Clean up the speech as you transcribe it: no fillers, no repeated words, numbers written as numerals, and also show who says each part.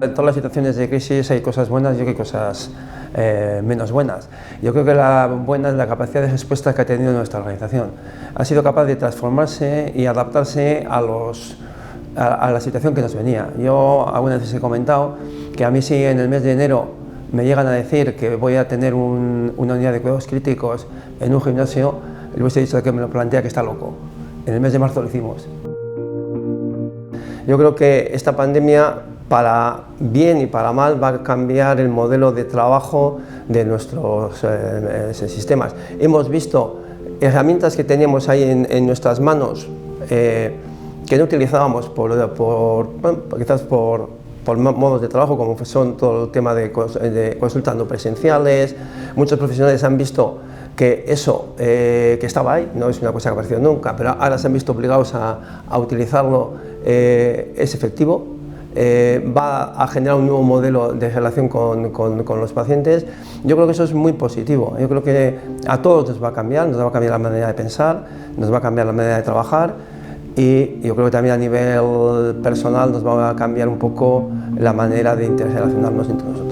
Speaker 1: todas las situaciones de crisis hay cosas buenas y hay cosas menos buenas. Yo creo que la buena es la capacidad de respuesta que ha tenido nuestra organización. Ha sido capaz de transformarse y adaptarse a la situación que nos venía. Yo algunas veces he comentado que a mí si en el mes de enero me llegan a decir que voy a tener una unidad de cuidados críticos en un gimnasio, le hubiese dicho que me lo plantea que está loco. En el mes de marzo lo hicimos. Yo creo que esta pandemia, para bien y para mal, va a cambiar el modelo de trabajo de nuestros sistemas. Hemos visto herramientas que teníamos ahí en nuestras manos que no utilizábamos quizás por modos de trabajo, como son todo el tema de consultas no presenciales. Muchos profesionales han visto que eso que estaba ahí, no es una cosa que ha aparecido nunca, pero ahora se han visto obligados a utilizarlo, es efectivo, va a generar un nuevo modelo de relación con los pacientes. Yo creo que eso es muy positivo. Yo creo que a todos nos va a cambiar la manera de pensar, nos va a cambiar la manera de trabajar, y yo creo que también a nivel personal nos va a cambiar un poco la manera de interrelacionarnos entre nosotros.